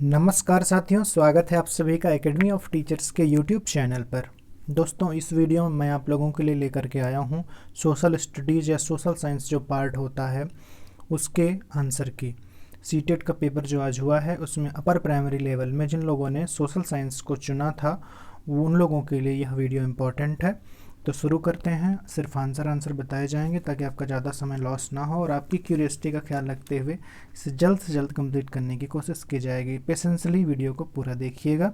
नमस्कार साथियों, स्वागत है आप सभी का एकेडमी ऑफ टीचर्स के यूट्यूब चैनल पर। दोस्तों, इस वीडियो में मैं आप लोगों के लिए लेकर के आया हूं सोशल स्टडीज़ या सोशल साइंस जो पार्ट होता है उसके आंसर की। सीटेट का पेपर जो आज हुआ है उसमें अपर प्राइमरी लेवल में जिन लोगों ने सोशल साइंस को चुना था उन लोगों के लिए यह वीडियो इम्पॉर्टेंट है। तो शुरू करते हैं। सिर्फ आंसर बताए जाएंगे ताकि आपका ज़्यादा समय लॉस ना हो और आपकी क्यूरियोसिटी का ख्याल रखते हुए इसे जल्द से जल्द कंप्लीट करने की कोशिश की जाएगी। पेशेंसली वीडियो को पूरा देखिएगा।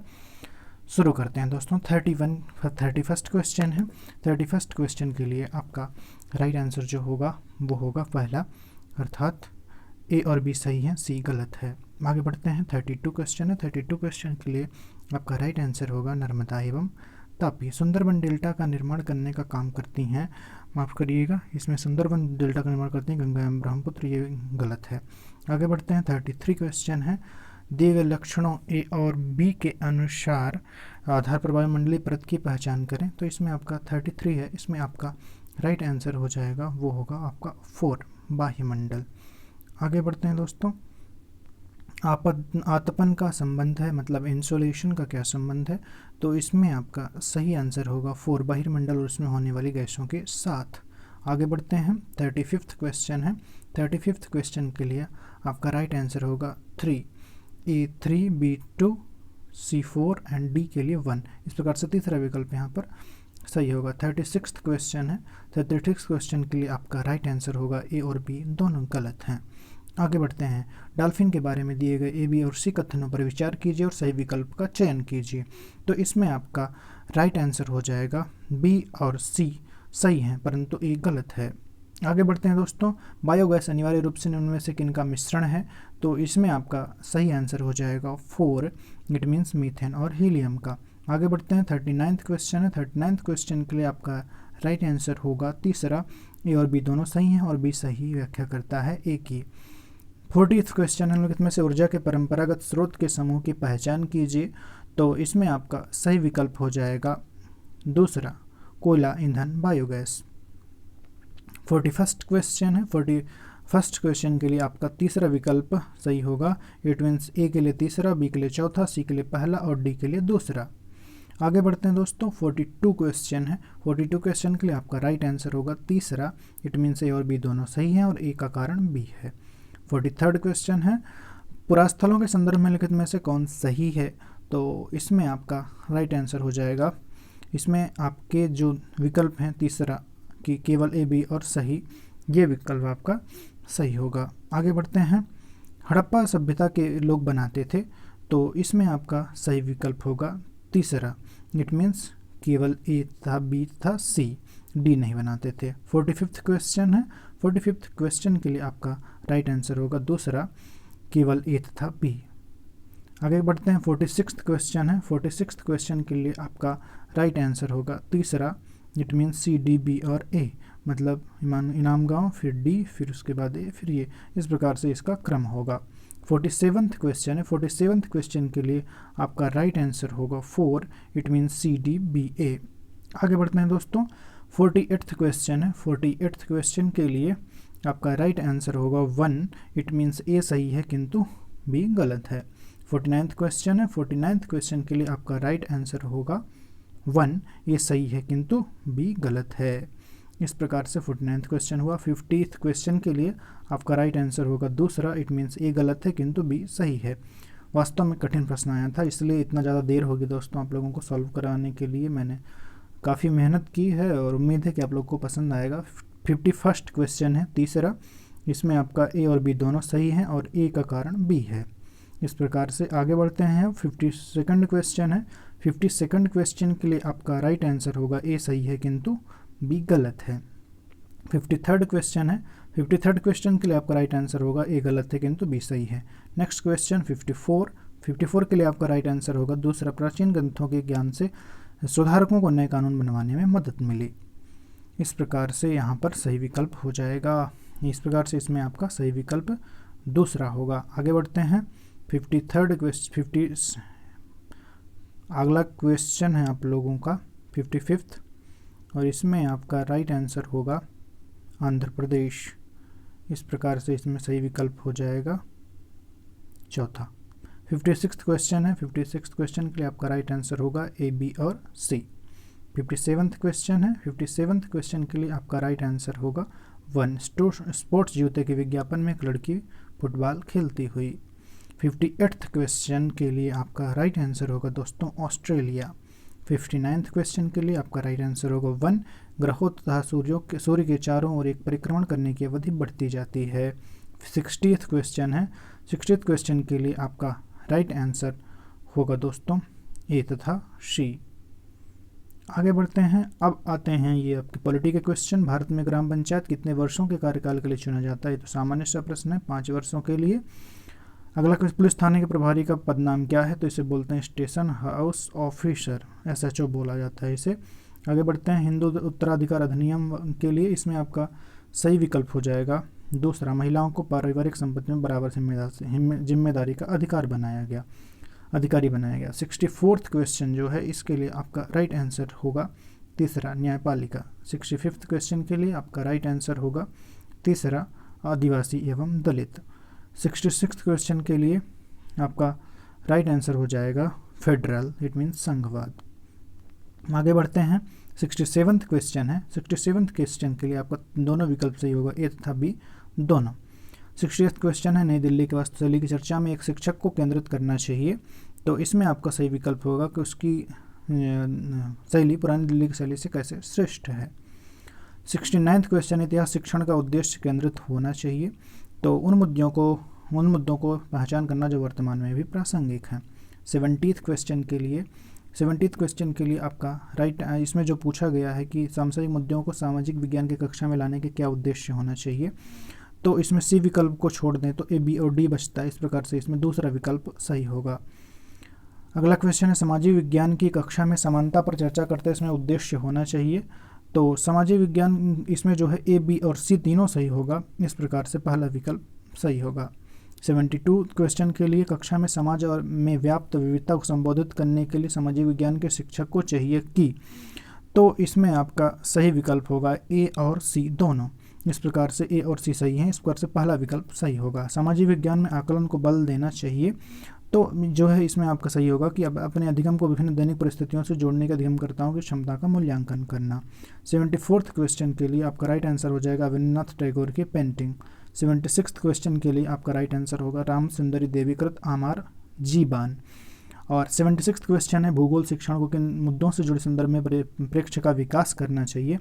शुरू करते हैं दोस्तों। 31st क्वेश्चन है। 31st क्वेश्चन के लिए आपका राइट आंसर जो होगा वो होगा पहला, अर्थात ए और बी सही है, सी गलत है। आगे बढ़ते हैं। 32 क्वेश्चन है। 32 क्वेश्चन के लिए आपका राइट आंसर होगा नर्मदा एवं तापी सुंदरबन डेल्टा का निर्माण करने का काम करती हैं। माफ़ करिएगा, इसमें सुंदरबन डेल्टा का निर्माण करती हैं गंगा एवं ब्रह्मपुत्र, ये गलत है। आगे बढ़ते हैं। 33 क्वेश्चन है। दिए गए लक्षणों ए और बी के अनुसार आधार पर वायुमंडलीय परत की पहचान करें। तो इसमें आपका 33 है, इसमें आपका राइट आंसर हो जाएगा वो होगा आपका 4 बाह्यमंडल। आगे बढ़ते हैं दोस्तों। आतपन का संबंध है, मतलब इंसोलेशन का क्या संबंध है, तो इसमें आपका सही आंसर होगा 4 बहिर्मंडल और उसमें होने वाली गैसों के साथ। आगे बढ़ते हैं। 35th क्वेश्चन है। 35th क्वेश्चन के लिए आपका राइट आंसर होगा 3, A3 B2 C4 and D के लिए 1। इस प्रकार से तीसरा विकल्प यहाँ पर सही होगा। 36th क्वेश्चन है। 36th क्वेश्चन के लिए आपका राइट आंसर होगा ए और बी दोनों गलत हैं। आगे बढ़ते हैं। डॉल्फिन के बारे में दिए गए ए बी और सी कथनों पर विचार कीजिए और सही विकल्प का चयन कीजिए। तो इसमें आपका राइट आंसर हो जाएगा बी और सी सही हैं, परंतु ए गलत है। आगे बढ़ते हैं दोस्तों। बायोगैस अनिवार्य रूप से उनमें से किन का मिश्रण है, तो इसमें आपका सही आंसर हो जाएगा 4, इट मीन्स मीथेन और हीलियम का। आगे बढ़ते हैं। 39th क्वेश्चन है। 39th क्वेश्चन के लिए आपका राइट आंसर होगा तीसरा, ए और बी दोनों सही हैं और बी सही व्याख्या करता है ए की। 40th क्वेश्चन है। में से ऊर्जा के परंपरागत स्रोत के समूह की पहचान कीजिए। तो इसमें आपका सही विकल्प हो जाएगा दूसरा, कोयला ईंधन बायोगैस। 41st क्वेश्चन है। 41st क्वेश्चन के लिए आपका तीसरा विकल्प सही होगा। इट मीन्स ए के लिए तीसरा, बी के लिए चौथा, सी के लिए पहला और डी के लिए दूसरा। आगे बढ़ते हैं दोस्तों। 42 क्वेश्चन है। 42 क्वेश्चन के लिए आपका राइट आंसर होगा तीसरा, इट मीन्स ए और बी दोनों सही हैं और ए का कारण बी है। 43rd क्वेश्चन है। पुरास्थलों के संदर्भ में लिखित में से कौन सही है, तो इसमें आपका राइट आंसर हो जाएगा, इसमें आपके जो विकल्प हैं तीसरा कि केवल ए बी और सही, ये विकल्प आपका सही होगा। आगे बढ़ते हैं। हड़प्पा सभ्यता के लोग बनाते थे, तो इसमें आपका सही विकल्प होगा तीसरा, इट मीन्स केवल ए था, बी था, सी, डी नहीं बनाते थे। 45th क्वेश्चन है। 45th क्वेश्चन के लिए आपका राइट आंसर होगा दूसरा, केवल ए तथा बी। आगे बढ़ते हैं। 46th क्वेश्चन है। 46th क्वेश्चन के लिए आपका राइट आंसर होगा तीसरा, it means C, D, B और ए, मतलब इनाम गांव, फिर डी, फिर उसके बाद ए, फिर ये, इस प्रकार से इसका क्रम होगा। 47th क्वेश्चन है। 47th क्वेश्चन के लिए आपका राइट आंसर होगा 4, it means C, D, B, A. आगे बढ़ते हैं दोस्तों। 48th क्वेश्चन है। 48th क्वेश्चन के लिए आपका राइट आंसर होगा 1, इट मीन्स ए सही है किंतु बी गलत है। 49th क्वेश्चन है। 49th क्वेश्चन के लिए आपका राइट आंसर होगा 1, ये सही है किंतु बी गलत है। इस प्रकार से 49th क्वेश्चन हुआ। 50th क्वेश्चन के लिए आपका राइट आंसर होगा दूसरा, इट मीन्स ए गलत है किंतु बी सही है। वास्तव में कठिन प्रश्न आया था, इसलिए इतना ज़्यादा देर होगी दोस्तों आप लोगों को सॉल्व कराने के लिए। मैंने काफ़ी मेहनत की है और उम्मीद है कि आप लोग को पसंद आएगा। 51st क्वेश्चन है तीसरा, इसमें आपका ए और बी दोनों सही हैं और ए का कारण बी है। इस प्रकार से आगे बढ़ते हैं। 52nd क्वेश्चन है। 52nd क्वेश्चन के लिए आपका राइट आंसर होगा ए सही है किंतु बी गलत है। 53rd क्वेश्चन है। 53rd क्वेश्चन के लिए आपका राइट आंसर होगा ए गलत है किंतु बी सही है। नेक्स्ट क्वेश्चन 54 के लिए आपका राइट आंसर होगा दूसरा, प्राचीन ग्रंथों के ज्ञान से सुधारकों को नए कानून बनवाने में मदद मिली। इस प्रकार से यहाँ पर सही विकल्प हो जाएगा। इस प्रकार से इसमें आपका सही विकल्प दूसरा होगा। आगे बढ़ते हैं। 53rd अगला क्वेश्चन है आप लोगों का 55th, और इसमें आपका राइट आंसर होगा आंध्र प्रदेश। इस प्रकार से इसमें सही विकल्प हो जाएगा चौथा। 56th क्वेश्चन है। 56th क्वेश्चन के लिए आपका राइट आंसर होगा ए, बी और सी। 57th क्वेश्चन है। 57th क्वेश्चन के लिए आपका राइट आंसर होगा 1। स्पोर्ट्स जूते के विज्ञापन में एक लड़की फुटबॉल खेलती हुई। 58th क्वेश्चन के लिए आपका राइट आंसर होगा दोस्तों ऑस्ट्रेलिया। 59th क्वेश्चन के लिए आपका राइट आंसर होगा 1। ग्रहों तथा सूर्य के चारों ओर एक परिक्रमण करने की अवधि बढ़ती जाती है। 60th क्वेश्चन है। 60th क्वेश्चन के लिए आपका राइट आंसर होगा दोस्तों ए तथा सी। आगे बढ़ते हैं। अब आते हैं ये आपके पॉलिटी के क्वेश्चन। भारत में ग्राम पंचायत कितने वर्षों के कार्यकाल के लिए चुना जाता है? तो सामान्य सा प्रश्न है, 5 वर्षों के लिए। अगला क्वेश्चन, पुलिस थाने के प्रभारी का पदनाम क्या है? तो इसे बोलते हैं स्टेशन हाउस ऑफिसर, SHO बोला जाता है इसे। आगे बढ़ते हैं हिंदू उत्तराधिकार अधिनियम के लिए, इसमें आपका सही विकल्प हो जाएगा दूसरा, महिलाओं को पारिवारिक संपत्ति में बराबर जिम्मेदारी का अधिकारी बनाया गया। 64th क्वेश्चन जो है इसके लिए आपका राइट आंसर होगा तीसरा, न्यायपालिका। 65th क्वेश्चन के लिए आपका राइट आंसर होगा तीसरा, आदिवासी एवं दलित। 66th क्वेश्चन के लिए आपका राइट आंसर हो जाएगा फेडरल, इट मीन्स संघवाद। आगे बढ़ते हैं। 67th क्वेश्चन है। 67th क्वेश्चन के लिए आपका दोनों विकल्प सही होगा, ए तथा बी दोनों। 68th क्वेश्चन है, नई दिल्ली की वास्तुशैली की चर्चा में एक शिक्षक को केंद्रित करना चाहिए। तो इसमें आपका सही विकल्प होगा कि उसकी शैली पुरानी दिल्ली की शैली से कैसे श्रेष्ठ है। 69th क्वेश्चन, इतिहास शिक्षण का उद्देश्य केंद्रित होना चाहिए। तो उन मुद्दों को पहचान करना जो वर्तमान में भी प्रासंगिक हैं। 70th क्वेश्चन के लिए आपका राइट, इसमें जो पूछा गया है कि सामाजिक मुद्दों को सामाजिक विज्ञान की कक्षा में लाने के क्या उद्देश्य होना चाहिए, तो इसमें सी विकल्प को छोड़ दें तो ए, बी और डी बचता है। इस प्रकार से इसमें दूसरा विकल्प सही होगा। अगला क्वेश्चन है, सामाजिक विज्ञान की कक्षा में समानता पर चर्चा करते हैं, इसमें उद्देश्य होना चाहिए। तो सामाजिक विज्ञान इसमें जो है ए, बी और सी तीनों सही होगा। इस प्रकार से पहला विकल्प सही होगा। 72 क्वेश्चन के लिए, कक्षा में समाज और में व्याप्त विविधता को संबोधित करने के लिए सामाजिक विज्ञान के शिक्षक को चाहिए कि, तो इसमें आपका सही विकल्प होगा ए और सी दोनों। इस प्रकार से ए और सी सही हैं। इस प्रकार से पहला विकल्प सही होगा। सामाजिक विज्ञान में आकलन को बल देना चाहिए, तो जो है इसमें आपका सही होगा कि अब अपने अधिगम को विभिन्न दैनिक परिस्थितियों से जोड़ने के अधिगमकर्ताओं की क्षमता का मूल्यांकन करना। 74th क्वेश्चन के लिए आपका राइट आंसर हो जाएगा रवींद्रनाथ टैगोर की पेंटिंग। 76th क्वेश्चन के लिए आपका राइट आंसर होगा राम सुंदरी देवी कृत आमार जीबान। और 76th क्वेश्चन है, भूगोल शिक्षण को किन मुद्दों से जुड़े संदर्भ में प्रेक्ष्य का विकास करना चाहिए,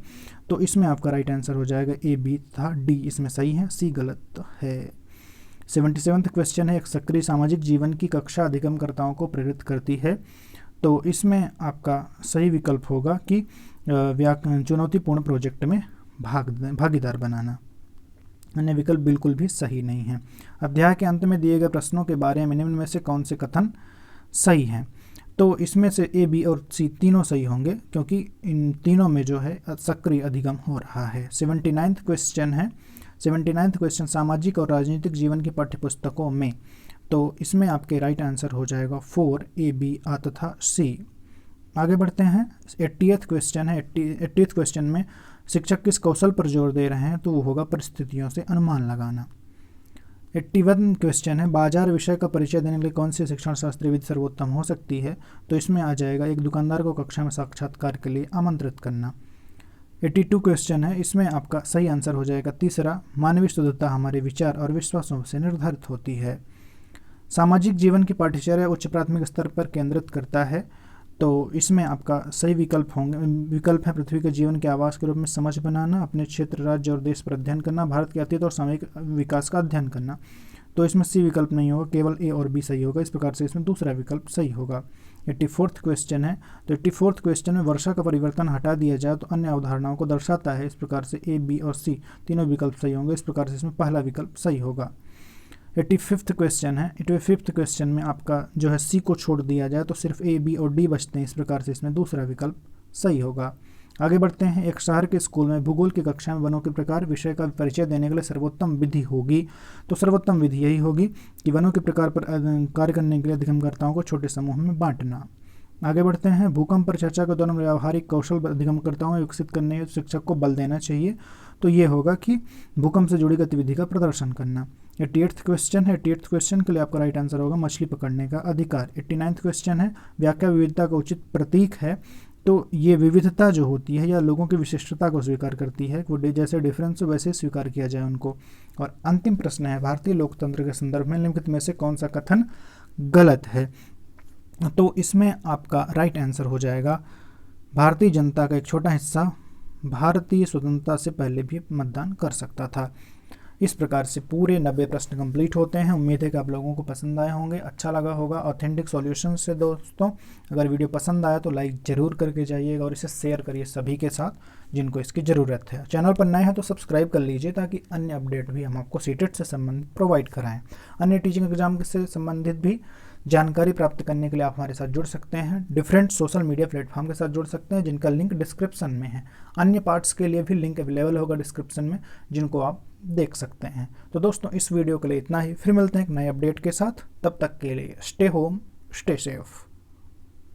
तो इसमें आपका राइट आंसर हो जाएगा ए, बी तथा डी इसमें सही है, सी गलत है। 77th क्वेश्चन है, एक सक्रिय सामाजिक जीवन की कक्षा अधिगमकर्ताओं को प्रेरित करती है, तो इसमें आपका सही विकल्प होगा कि चुनौतीपूर्ण प्रोजेक्ट में भागीदार बनाना। अन्य विकल्प बिल्कुल भी सही नहीं है। अध्याय के अंत में दिए गए प्रश्नों के बारे में निम्न में से कौन से कथन सही हैं? तो इसमें से ए, बी और सी तीनों सही होंगे, क्योंकि इन तीनों में जो है सक्रिय अधिगम हो रहा है। 79th क्वेश्चन है। 79th क्वेश्चन, सामाजिक और राजनीतिक जीवन की पाठ्यपुस्तकों में, तो इसमें आपके राइट आंसर हो जाएगा 4 ए, बी तथा सी। आगे बढ़ते हैं। 80th क्वेश्चन है। 80th क्वेश्चन में शिक्षक किस कौशल पर जोर दे रहे हैं, तो वो होगा परिस्थितियों से अनुमान लगाना। 81 क्वेश्चन है, बाजार विषय का परिचय देने के लिए कौन सी शिक्षण शास्त्रीय विधि सर्वोत्तम हो सकती है, तो इसमें आ जाएगा एक दुकानदार को कक्षा में साक्षात्कार के लिए आमंत्रित करना। 82 क्वेश्चन है, इसमें आपका सही आंसर हो जाएगा तीसरा, मानवीय शुद्धता हमारे विचार और विश्वासों से निर्धारित होती है। सामाजिक जीवन की पाठ्यचर्या उच्च प्राथमिक स्तर पर केंद्रित करता है, तो इसमें आपका सही विकल्प है पृथ्वी के जीवन के आवास के रूप में समझ बनाना, अपने क्षेत्र, राज्य और देश पर अध्ययन करना, भारत के अतीत और सामयिक विकास का अध्ययन करना। तो इसमें सी विकल्प नहीं होगा, केवल ए और बी सही होगा। इस प्रकार से इसमें दूसरा विकल्प सही होगा। 84th क्वेश्चन है। तो 84th क्वेश्चन में वर्षा का परिवर्तन हटा दिया जाए तो अन्य अवधारणाओं को दर्शाता है। इस प्रकार से ए, बी और सी तीनों विकल्प सही होंगे। इस प्रकार से इसमें पहला विकल्प सही होगा। 85th क्वेश्चन है। 85th क्वेश्चन में आपका जो है सी को छोड़ दिया जाए तो सिर्फ ए, बी और डी बचते हैं। इस प्रकार से इसमें दूसरा विकल्प सही होगा। आगे बढ़ते हैं। एक शहर के स्कूल में भूगोल की कक्षा में वनों के प्रकार विषय का परिचय देने के लिए सर्वोत्तम विधि होगी, तो सर्वोत्तम विधि यही होगी कि वनों के प्रकार पर कार्य करने के लिए अधिगमकर्ताओं को छोटे समूह में बांटना। आगे बढ़ते हैं। भूकंप पर चर्चा के दौरान व्यावहारिक कौशल अधिगमकर्ताओं को विकसित करने शिक्षक को बल देना चाहिए, तो ये होगा कि भूकंप से जुड़ी गतिविधि का प्रदर्शन करना। 88th क्वेश्चन है। 88th क्वेश्चन के लिए आपका राइट आंसर होगा मछली पकड़ने का अधिकार। 89th क्वेश्चन है, व्याख्या विविधता का उचित प्रतीक है। तो ये विविधता जो होती है या लोगों की विशिष्टता को स्वीकार करती है, वो जैसे डिफरेंस हो वैसे स्वीकार किया जाए उनको। और अंतिम प्रश्न है, भारतीय लोकतंत्र के संदर्भ में निम्नलिखित में से कौन सा कथन गलत है। तो इसमें आपका राइट आंसर हो जाएगा, भारतीय जनता का एक छोटा हिस्सा भारतीय स्वतंत्रता से पहले भी मतदान कर सकता था। इस प्रकार से पूरे 90 प्रश्न कंप्लीट होते हैं। उम्मीद है कि आप लोगों को पसंद आए होंगे, अच्छा लगा होगा। ऑथेंटिक सॉल्यूशन से दोस्तों, अगर वीडियो पसंद आया तो लाइक ज़रूर करके जाइएगा और इसे शेयर करिए सभी के साथ जिनको इसकी ज़रूरत है। चैनल पर नए हैं तो सब्सक्राइब कर लीजिए ताकि अन्य अपडेट भी हम आपको सीटेट से संबंधित प्रोवाइड कराएं। अन्य टीचिंग एग्जाम से संबंधित भी जानकारी प्राप्त करने के लिए आप हमारे साथ जुड़ सकते हैं। डिफरेंट सोशल मीडिया प्लेटफॉर्म के साथ जुड़ सकते हैं जिनका लिंक डिस्क्रिप्शन में है। अन्य पार्ट्स के लिए भी लिंक अवेलेबल होगा डिस्क्रिप्शन में, जिनको आप देख सकते हैं। तो दोस्तों, इस वीडियो के लिए इतना ही। फिर मिलते हैं एक नए अपडेट के साथ। तब तक के लिए स्टे होम, स्टे सेफ।